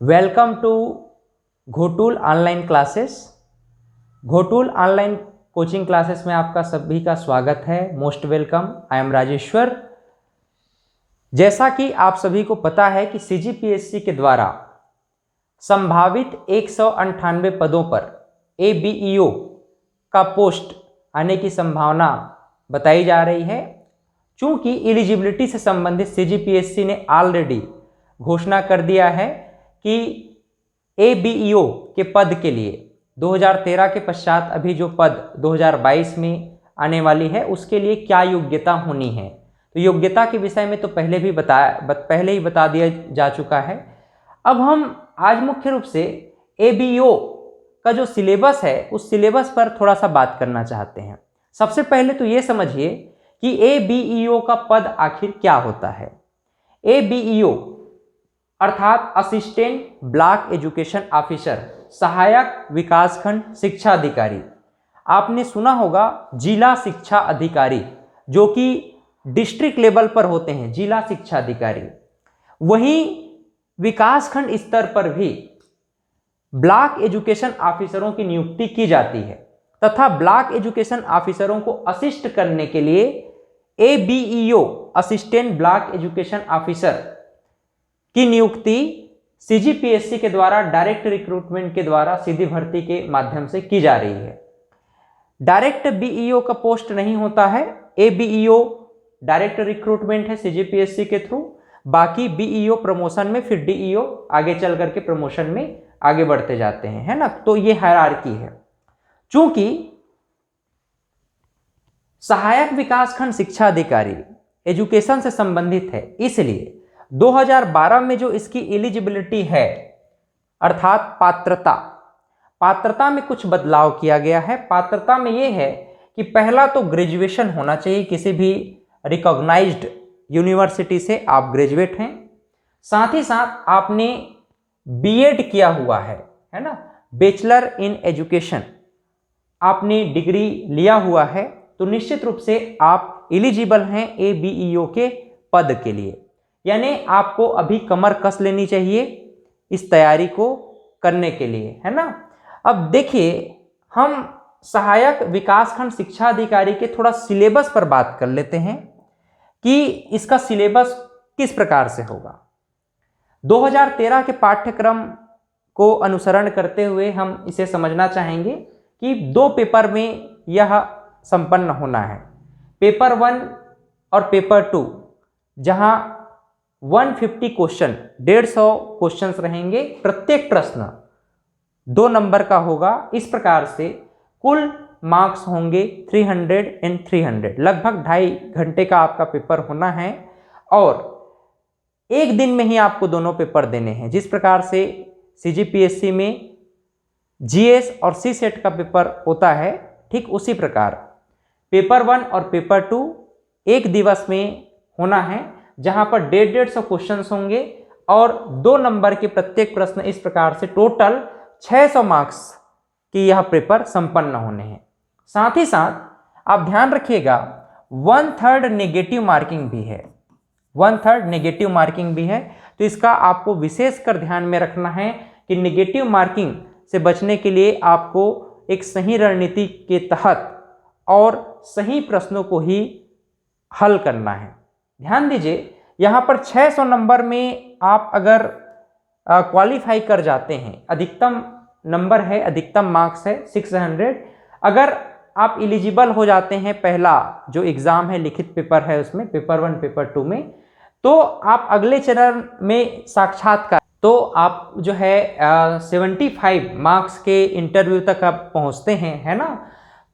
Welcome to Ghotul online classes. Ghotul online coaching classes में आपका सभी का स्वागत है। Most welcome. I am Rajeshwar. जैसा कि आप सभी को पता है कि सीजीपीएससी के द्वारा संभावित 198 पदों पर एबीईओ का पोस्ट आने की संभावना बताई जा रही है। चूंकि एलिजिबिलिटी से संबंधित सीजीपीएससी ने ऑलरेडी घोषणा कर दिया है कि एबीईओ के पद के लिए 2013 के पश्चात अभी जो पद 2022 में आने वाली है उसके लिए क्या योग्यता होनी है। तो योग्यता के विषय में तो पहले ही बता दिया जा चुका है। अब हम आज मुख्य रूप से एबीईओ का जो सिलेबस है उस सिलेबस पर थोड़ा सा बात करना चाहते हैं। सबसे पहले तो ये समझिए कि एबीईओ का पद आखिर क्या होता है। एबीईओ अर्थात असिस्टेंट ब्लॉक एजुकेशन ऑफिसर, सहायक विकासखंड शिक्षा अधिकारी। आपने सुना होगा जिला शिक्षा अधिकारी, जो कि डिस्ट्रिक्ट लेवल पर होते हैं, जिला शिक्षा अधिकारी। वहीं विकासखंड स्तर पर भी ब्लॉक एजुकेशन ऑफिसरों की नियुक्ति की जाती है तथा ब्लॉक एजुकेशन ऑफिसरों को असिस्ट करने के लिए ABEO assistant block education officer की नियुक्ति सीजीपीएससी के द्वारा डायरेक्ट रिक्रूटमेंट के द्वारा सीधी भर्ती के माध्यम से की जा रही है। डायरेक्ट बीईओ का पोस्ट नहीं होता है। एबीईओ डायरेक्ट रिक्रूटमेंट है सीजीपीएससी के थ्रू। बाकी बीईओ प्रमोशन में, फिर डीईओ आगे चल करके प्रमोशन में आगे बढ़ते जाते हैं, है ना। तो ये हायरार्की है। चूंकि सहायक विकासखंड शिक्षा अधिकारी एजुकेशन से संबंधित है, इसलिए 2012 में जो इसकी एलिजिबिलिटी है अर्थात पात्रता में कुछ बदलाव किया गया है। पात्रता में यह है कि पहला तो ग्रेजुएशन होना चाहिए, किसी भी रिकॉग्नाइज्ड यूनिवर्सिटी से आप ग्रेजुएट हैं। साथ ही साथ आपने बीएड किया हुआ है ना, बैचलर इन एजुकेशन आपने डिग्री लिया हुआ है, तो निश्चित रूप से आप एलिजिबल हैं एबीईओ के पद के लिए। यानी आपको अभी कमर कस लेनी चाहिए इस तैयारी को करने के लिए, है ना। अब देखिए, हम सहायक विकासखंड शिक्षा अधिकारी के थोड़ा सिलेबस पर बात कर लेते हैं कि इसका सिलेबस किस प्रकार से होगा। 2013 के पाठ्यक्रम को अनुसरण करते हुए हम इसे समझना चाहेंगे कि 2 पेपर में यह संपन्न होना है, पेपर 1 और पेपर 2, जहां 150 क्वेश्चन, 150 क्वेश्चन्स रहेंगे। प्रत्येक प्रश्न 2 नंबर का होगा। इस प्रकार से कुल मार्क्स होंगे 300 एंड 300। लगभग 2.5 घंटे का आपका पेपर होना है और एक दिन में ही आपको दोनों पेपर देने हैं। जिस प्रकार से सीजीपीएससी में जीएस और सीसेट का पेपर होता है, ठीक उसी प्रकार पेपर 1 और पेपर 2 एक दिवस में होना है, जहां पर 150 क्वेश्चंस होंगे और 2 नंबर के प्रत्येक प्रश्न। इस प्रकार से टोटल 600 मार्क्स की यह पेपर संपन्न होने हैं। साथ ही साथ आप ध्यान रखिएगा 1/3 नेगेटिव मार्किंग भी है, 1/3 नेगेटिव मार्किंग भी है। तो इसका आपको विशेषकर ध्यान में रखना है कि नेगेटिव मार्किंग से बचने के लिए आपको एक सही रणनीति के तहत और सही प्रश्नों को ही हल करना है। ध्यान दीजिए, यहाँ पर 600 नंबर में आप अगर क्वालिफाई कर जाते हैं, अधिकतम नंबर है, अधिकतम मार्क्स है 600। अगर आप एलिजिबल हो जाते हैं, पहला जो एग्ज़ाम है लिखित पेपर है उसमें, पेपर 1 पेपर 2 में, तो आप अगले चरण में साक्षात्कार, तो आप जो है 75 मार्क्स के इंटरव्यू तक आप पहुँचते हैं, है ना।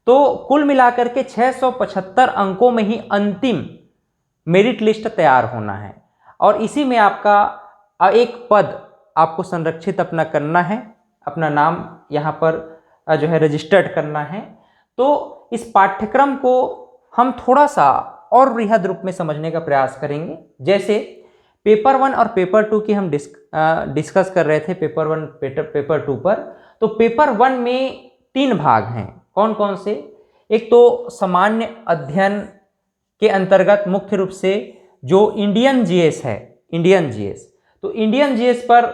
तो कुल मिलाकर के 675 अंकों में ही अंतिम मेरिट लिस्ट तैयार होना है और इसी में आपका एक पद आपको संरक्षित अपना करना है, अपना नाम यहाँ पर जो है रजिस्टर्ड करना है। तो इस पाठ्यक्रम को हम थोड़ा सा और वृहद रूप में समझने का प्रयास करेंगे। जैसे पेपर 1 और पेपर 2 की हम डिस्कस कर रहे थे, पेपर 1 पेपर 2 पर। तो पेपर 1 में 3 भाग हैं। कौन कौन से? एक तो सामान्य अध्ययन के अंतर्गत मुख्य रूप से जो इंडियन जीएस है, इंडियन जीएस, तो इंडियन जीएस पर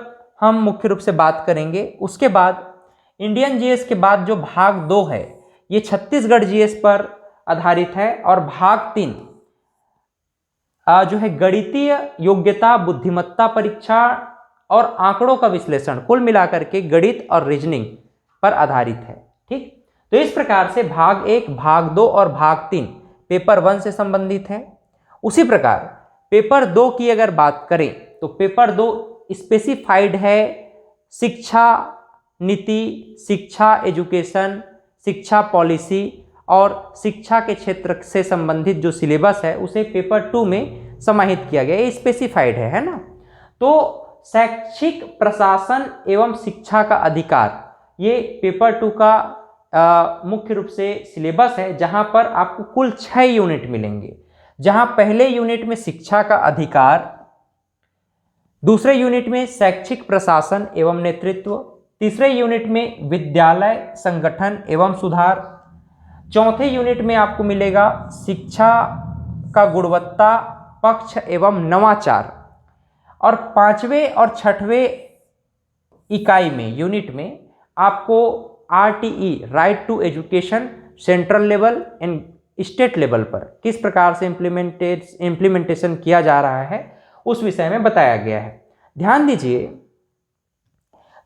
हम मुख्य रूप से बात करेंगे। उसके बाद इंडियन जीएस के बाद जो भाग 2 है ये छत्तीसगढ़ जीएस पर आधारित है, और भाग 3 जो है गणितीय योग्यता, बुद्धिमत्ता परीक्षा और आंकड़ों का विश्लेषण, कुल मिलाकर के गणित और रीजनिंग पर आधारित है। ठीक, तो इस प्रकार से भाग 1, भाग 2 और भाग 3 पेपर 1 से संबंधित है। उसी प्रकार पेपर 2 की अगर बात करें तो पेपर 2 स्पेसिफाइड है शिक्षा नीति, शिक्षा एजुकेशन, शिक्षा पॉलिसी और शिक्षा के क्षेत्र से संबंधित जो सिलेबस है उसे पेपर 2 में समाहित किया गया है, स्पेसिफाइड है ना। तो शैक्षिक प्रशासन एवं शिक्षा का अधिकार, ये पेपर 2 का मुख्य रूप से सिलेबस है, जहां पर आपको कुल 6 यूनिट मिलेंगे। जहां पहले यूनिट में शिक्षा का अधिकार, दूसरे यूनिट में शैक्षिक प्रशासन एवं नेतृत्व, तीसरे यूनिट में विद्यालय संगठन एवं सुधार, चौथे यूनिट में आपको मिलेगा शिक्षा का गुणवत्ता पक्ष एवं नवाचार, और 5वें और 6वें इकाई में यूनिट में आपको RTE right to education central level and state level पर किस प्रकार से इम्प्लीमेंटेशन किया जा रहा है उस विषय में बताया गया है। ध्यान दीजिए,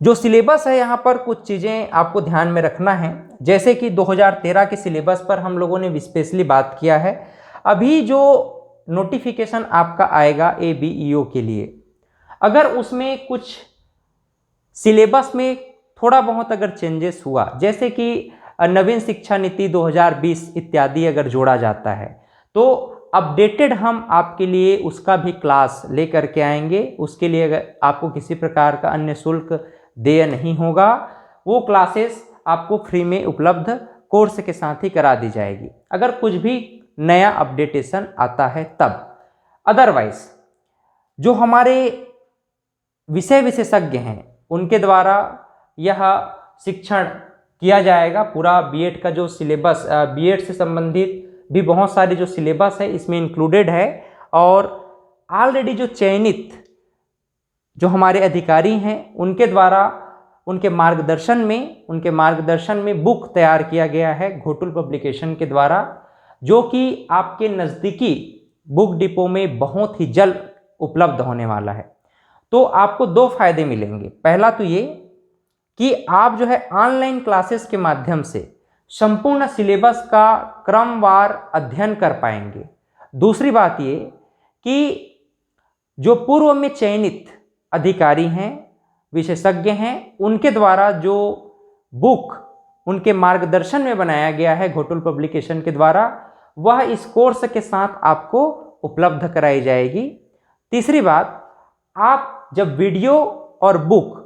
जो सिलेबस है यहाँ पर कुछ चीज़ें आपको ध्यान में रखना है। जैसे कि 2013 के सिलेबस पर हम लोगों ने स्पेशली बात किया है। अभी जो नोटिफिकेशन आपका आएगा ABEO के लिए, अगर उसमें कुछ सिलेबस में थोड़ा बहुत अगर चेंजेस हुआ, जैसे कि नवीन शिक्षा नीति 2020 इत्यादि अगर जोड़ा जाता है, तो अपडेटेड हम आपके लिए उसका भी क्लास लेकर के आएंगे। उसके लिए अगर आपको किसी प्रकार का अन्य शुल्क देय नहीं होगा, वो क्लासेस आपको फ्री में उपलब्ध कोर्स के साथ ही करा दी जाएगी अगर कुछ भी नया अपडेटेशन आता है तब। अदरवाइज जो हमारे विषय विशेषज्ञ हैं उनके द्वारा यह शिक्षण किया जाएगा। पूरा बीएड का जो सिलेबस, बीएड से संबंधित भी बहुत सारे जो सिलेबस है इसमें इंक्लूडेड है, और ऑलरेडी जो चयनित जो हमारे अधिकारी हैं उनके द्वारा उनके मार्गदर्शन में बुक तैयार किया गया है घोटुल पब्लिकेशन के द्वारा, जो कि आपके नज़दीकी बुक डिपो में बहुत ही जल्द उपलब्ध होने वाला है। तो आपको 2 फायदे मिलेंगे। पहला तो ये कि आप जो है ऑनलाइन क्लासेस के माध्यम से संपूर्ण सिलेबस का क्रमवार अध्ययन कर पाएंगे। दूसरी बात ये कि जो पूर्व में चयनित अधिकारी हैं, विशेषज्ञ हैं, उनके द्वारा जो बुक उनके मार्गदर्शन में बनाया गया है घोटुल पब्लिकेशन के द्वारा, वह इस कोर्स के साथ आपको उपलब्ध कराई जाएगी। तीसरी बात, आप जब वीडियो और बुक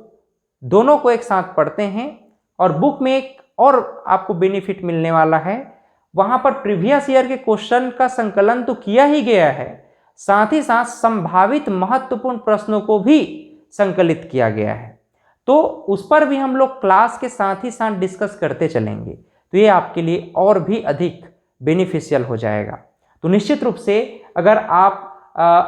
दोनों को एक साथ पढ़ते हैं, और बुक में एक और आपको बेनिफिट मिलने वाला है, वहां पर प्रीवियस ईयर के क्वेश्चन का संकलन तो किया ही गया है, साथ ही साथ संभावित महत्वपूर्ण प्रश्नों को भी संकलित किया गया है। तो उस पर भी हम लोग क्लास के साथ ही साथ डिस्कस करते चलेंगे, तो ये आपके लिए और भी अधिक बेनिफिशियल हो जाएगा। तो निश्चित रूप से अगर आप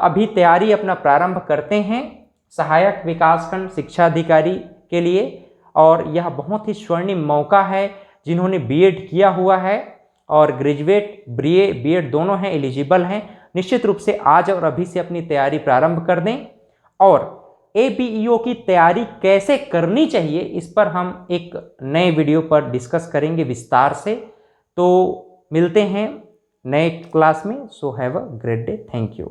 अभी तैयारी अपना प्रारंभ करते हैं सहायक विकासखंड शिक्षा अधिकारी के लिए, और यह बहुत ही स्वर्णिम मौका है, जिन्होंने बीएड किया हुआ है और ग्रेजुएट बीएड दोनों हैं, एलिजिबल हैं, निश्चित रूप से आज और अभी से अपनी तैयारी प्रारंभ कर दें। और ABEO की तैयारी कैसे करनी चाहिए इस पर हम एक नए वीडियो पर डिस्कस करेंगे विस्तार से। तो मिलते हैं नए क्लास में। So have a great day. Thank you.